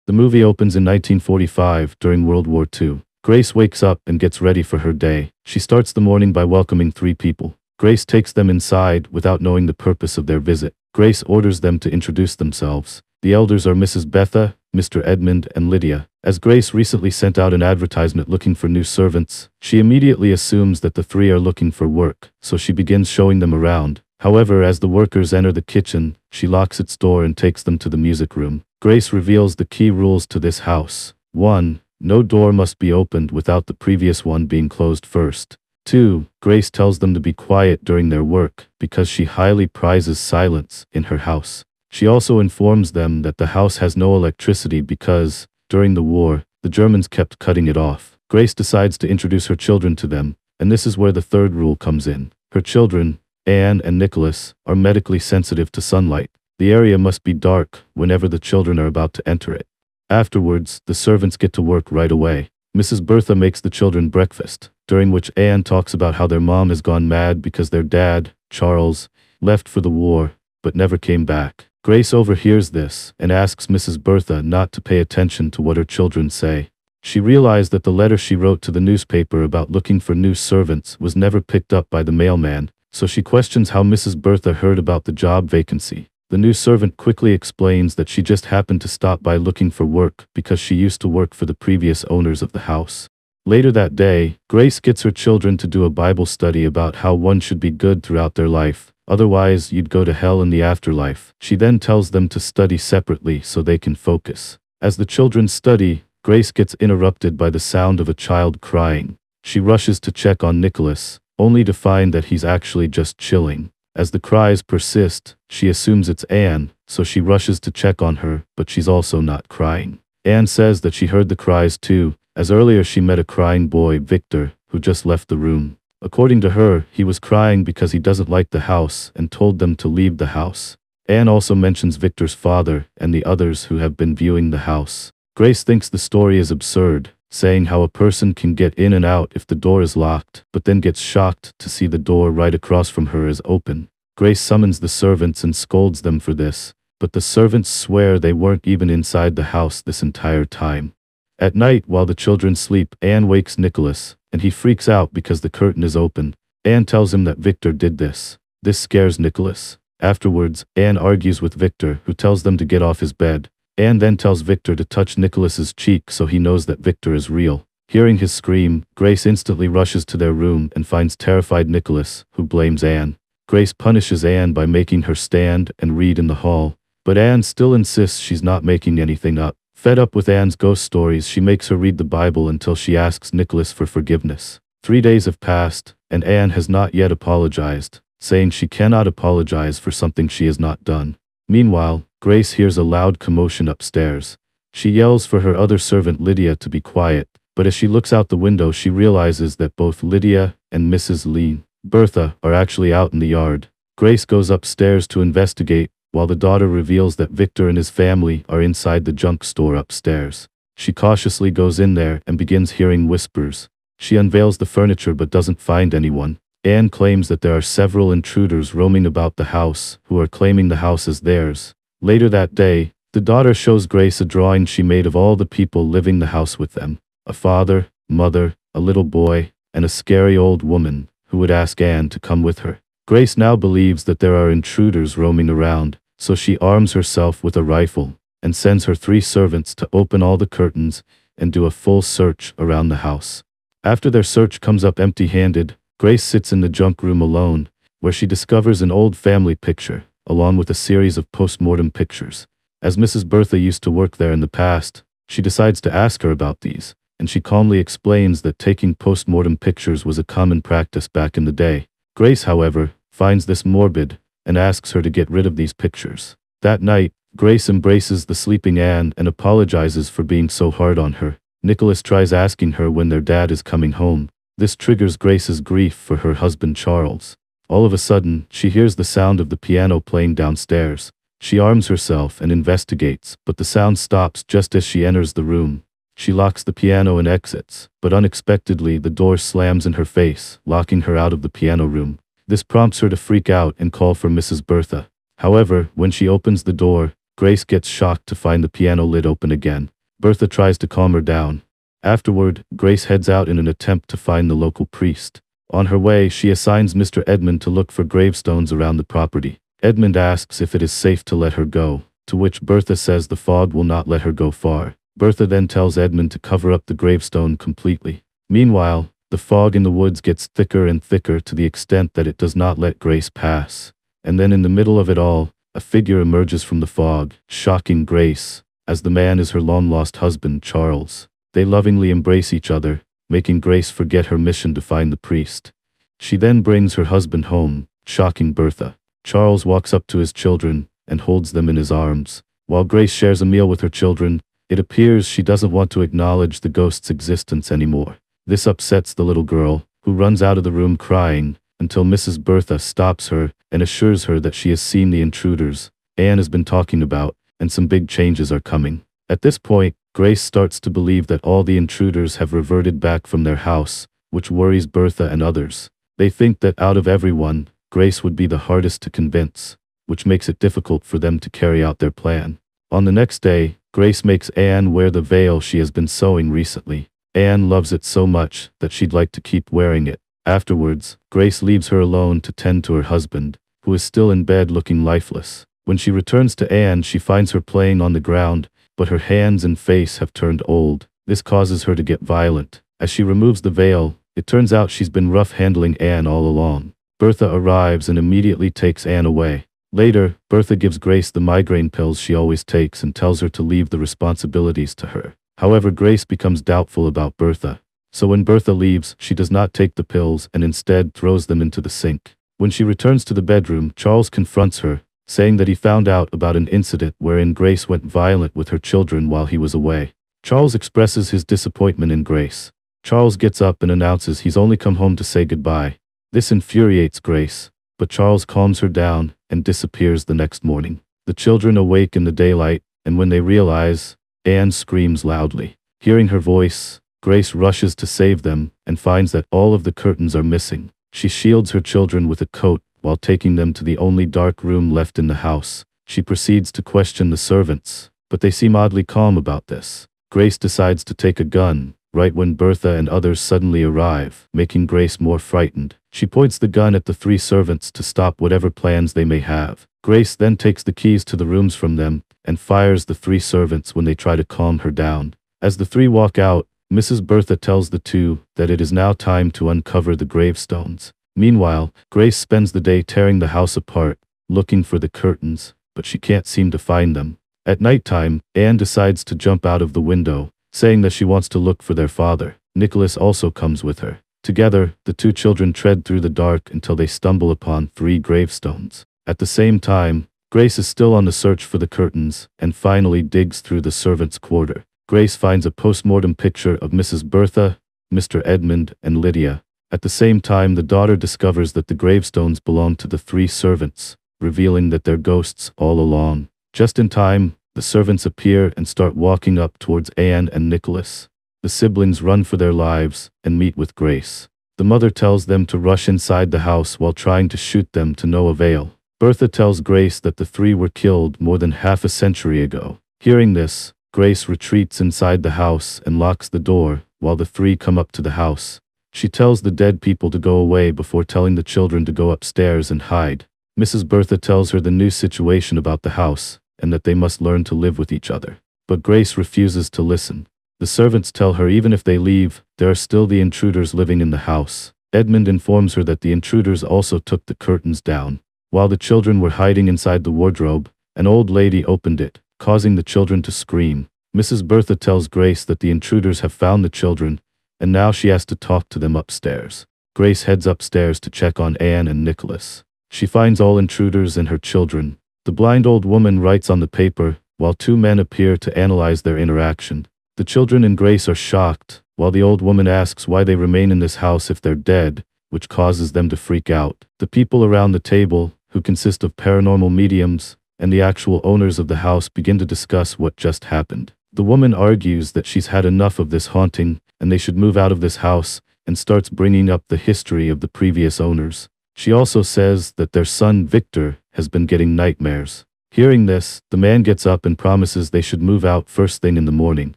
The movie opens in 1945 during World War II. Grace wakes up and gets ready for her day. She starts the morning by welcoming 3 people. Grace takes them inside without knowing the purpose of their visit. Grace orders them to introduce themselves. The elders are Mrs. Betha, Mr. Edmund, and Lydia. As Grace recently sent out an advertisement looking for new servants, she immediately assumes that the 3 are looking for work, so she begins showing them around. However, as the workers enter the kitchen, she locks its door and takes them to the music room. Grace reveals the key rules to this house. 1. No door must be opened without the previous one being closed first. 2. Grace tells them to be quiet during their work, because she highly prizes silence in her house. She also informs them that the house has no electricity because, during the war, the Germans kept cutting it off. Grace decides to introduce her children to them, and this is where the 3rd rule comes in. Her children, Anne and Nicholas, are medically sensitive to sunlight. The area must be dark whenever the children are about to enter it. Afterwards, the servants get to work right away. Mrs. Bertha makes the children breakfast, during which Anne talks about how their mom has gone mad because their dad, Charles, left for the war, but never came back. Grace overhears this and asks Mrs. Bertha not to pay attention to what her children say. She realized that the letter she wrote to the newspaper about looking for new servants was never picked up by the mailman, so she questions how Mrs. Bertha heard about the job vacancy. The new servant quickly explains that she just happened to stop by looking for work because she used to work for the previous owners of the house. Later that day, Grace gets her children to do a Bible study about how one should be good throughout their life. Otherwise, you'd go to hell in the afterlife. She then tells them to study separately so they can focus. As the children study, Grace gets interrupted by the sound of a child crying. She rushes to check on Nicholas, only to find that he's actually just chilling. As the cries persist, she assumes it's Anne, so she rushes to check on her, but she's also not crying. Anne says that she heard the cries too, as earlier she met a crying boy, Victor, who just left the room. According to her, he was crying because he doesn't like the house and told them to leave the house. Anne also mentions Victor's father and the others who have been viewing the house. Grace thinks the story is absurd, saying how a person can get in and out if the door is locked, but then gets shocked to see the door right across from her is open. Grace summons the servants and scolds them for this, but the servants swear they weren't even inside the house this entire time. At night, while the children sleep, Anne wakes Nicholas, and he freaks out because the curtain is open. Anne tells him that Victor did this. This scares Nicholas. Afterwards, Anne argues with Victor, who tells them to get off his bed. Anne then tells Victor to touch Nicholas's cheek so he knows that Victor is real. Hearing his scream, Grace instantly rushes to their room and finds terrified Nicholas, who blames Anne. Grace punishes Anne by making her stand and read in the hall, but Anne still insists she's not making anything up. Fed up with Anne's ghost stories, she makes her read the Bible until she asks Nicholas for forgiveness. 3 days have passed, and Anne has not yet apologized, saying she cannot apologize for something she has not done. Meanwhile, Grace hears a loud commotion upstairs. She yells for her other servant Lydia to be quiet, but as she looks out the window she realizes that both Lydia and Mrs. Bertha are actually out in the yard. Grace goes upstairs to investigate, while the daughter reveals that Victor and his family are inside the junk store upstairs. She cautiously goes in there and begins hearing whispers. She unveils the furniture but doesn't find anyone. Anne claims that there are several intruders roaming about the house who are claiming the house as theirs. Later that day, the daughter shows Grace a drawing she made of all the people living the house with them. A father, mother, a little boy, and a scary old woman who would ask Anne to come with her. Grace now believes that there are intruders roaming around, so she arms herself with a rifle and sends her 3 servants to open all the curtains and do a full search around the house. After their search comes up empty-handed, Grace sits in the junk room alone, where she discovers an old family picture, along with a series of post-mortem pictures. As Mrs. Bertha used to work there in the past, she decides to ask her about these, and she calmly explains that taking post-mortem pictures was a common practice back in the day. Grace, however, finds this morbid and asks her to get rid of these pictures. That night, Grace embraces the sleeping Anne and apologizes for being so hard on her. Nicholas tries asking her when their dad is coming home. This triggers Grace's grief for her husband Charles. All of a sudden, she hears the sound of the piano playing downstairs. She arms herself and investigates, but the sound stops just as she enters the room. She locks the piano and exits, but unexpectedly the door slams in her face, locking her out of the piano room. This prompts her to freak out and call for Mrs. Bertha. However, when she opens the door, Grace gets shocked to find the piano lid open again. Bertha tries to calm her down. Afterward, Grace heads out in an attempt to find the local priest. On her way, she assigns Mr. Edmund to look for gravestones around the property. Edmund asks if it is safe to let her go, to which Bertha says the fog will not let her go far. Bertha then tells Edmund to cover up the gravestone completely. Meanwhile, the fog in the woods gets thicker and thicker to the extent that it does not let Grace pass. And then in the middle of it all, a figure emerges from the fog, shocking Grace, as the man is her long-lost husband, Charles. They lovingly embrace each other, making Grace forget her mission to find the priest. She then brings her husband home, shocking Bertha. Charles walks up to his children and holds them in his arms. While Grace shares a meal with her children, it appears she doesn't want to acknowledge the ghost's existence anymore. This upsets the little girl, who runs out of the room crying, until Mrs. Bertha stops her and assures her that she has seen the intruders Anne has been talking about, and some big changes are coming. At this point, Grace starts to believe that all the intruders have reverted back from their house, which worries Bertha and others. They think that out of everyone, Grace would be the hardest to convince, which makes it difficult for them to carry out their plan. On the next day, Grace makes Anne wear the veil she has been sewing recently. Anne loves it so much that she'd like to keep wearing it. Afterwards, Grace leaves her alone to tend to her husband, who is still in bed looking lifeless. When she returns to Anne, she finds her playing on the ground, but her hands and face have turned old. This causes her to get violent. As she removes the veil, it turns out she's been rough-handling Anne all along. Bertha arrives and immediately takes Anne away. Later, Bertha gives Grace the migraine pills she always takes and tells her to leave the responsibilities to her. However, Grace becomes doubtful about Bertha. So when Bertha leaves, she does not take the pills and instead throws them into the sink. When she returns to the bedroom, Charles confronts her, saying that he found out about an incident wherein Grace went violent with her children while he was away. Charles expresses his disappointment in Grace. Charles gets up and announces he's only come home to say goodbye. This infuriates Grace, but Charles calms her down and disappears the next morning. The children awake in the daylight, and when they realize, Anne screams loudly. Hearing her voice, Grace rushes to save them and finds that all of the curtains are missing. She shields her children with a coat while taking them to the only dark room left in the house. She proceeds to question the servants, but they seem oddly calm about this. Grace decides to take a gun, right when Bertha and others suddenly arrive, making Grace more frightened. She points the gun at the three servants to stop whatever plans they may have. Grace then takes the keys to the rooms from them and fires the three servants when they try to calm her down. As the three walk out, Mrs. Bertha tells the two that it is now time to uncover the gravestones. Meanwhile, Grace spends the day tearing the house apart, looking for the curtains, but she can't seem to find them. At nighttime, Anne decides to jump out of the window, saying that she wants to look for their father. Nicholas also comes with her. Together, the two children tread through the dark until they stumble upon 3 gravestones. At the same time, Grace is still on the search for the curtains and finally digs through the servants' quarter. Grace finds a post-mortem picture of Mrs. Bertha, Mr. Edmund, and Lydia. At the same time, the daughter discovers that the gravestones belong to the 3 servants, revealing that they're ghosts all along. Just in time, the servants appear and start walking up towards Anne and Nicholas. The siblings run for their lives and meet with Grace. The mother tells them to rush inside the house while trying to shoot them to no avail. Bertha tells Grace that the 3 were killed more than half a century ago. Hearing this, Grace retreats inside the house and locks the door while the 3 come up to the house. She tells the dead people to go away before telling the children to go upstairs and hide. Mrs. Bertha tells her the new situation about the house and that they must learn to live with each other. But Grace refuses to listen. The servants tell her even if they leave, there are still the intruders living in the house. Edmund informs her that the intruders also took the curtains down. While the children were hiding inside the wardrobe, an old lady opened it, causing the children to scream. Mrs. Bertha tells Grace that the intruders have found the children, and now she has to talk to them upstairs. Grace heads upstairs to check on Anne and Nicholas. She finds all intruders and her children. The blind old woman writes on the paper, while 2 men appear to analyze their interaction. The children and Grace are shocked, while the old woman asks why they remain in this house if they're dead, which causes them to freak out. The people around the table, who consist of paranormal mediums, and the actual owners of the house begin to discuss what just happened. The woman argues that she's had enough of this haunting, and they should move out of this house, and starts bringing up the history of the previous owners. She also says that their son Victor has been getting nightmares. Hearing this, the man gets up and promises they should move out first thing in the morning.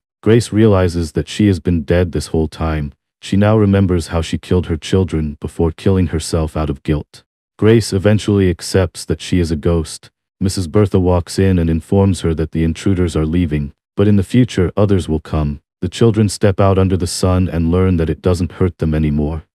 Grace realizes that she has been dead this whole time. She now remembers how she killed her children before killing herself out of guilt. Grace eventually accepts that she is a ghost. Mrs. Bertha walks in and informs her that the intruders are leaving, but in the future others will come. The children step out under the sun and learn that it doesn't hurt them anymore.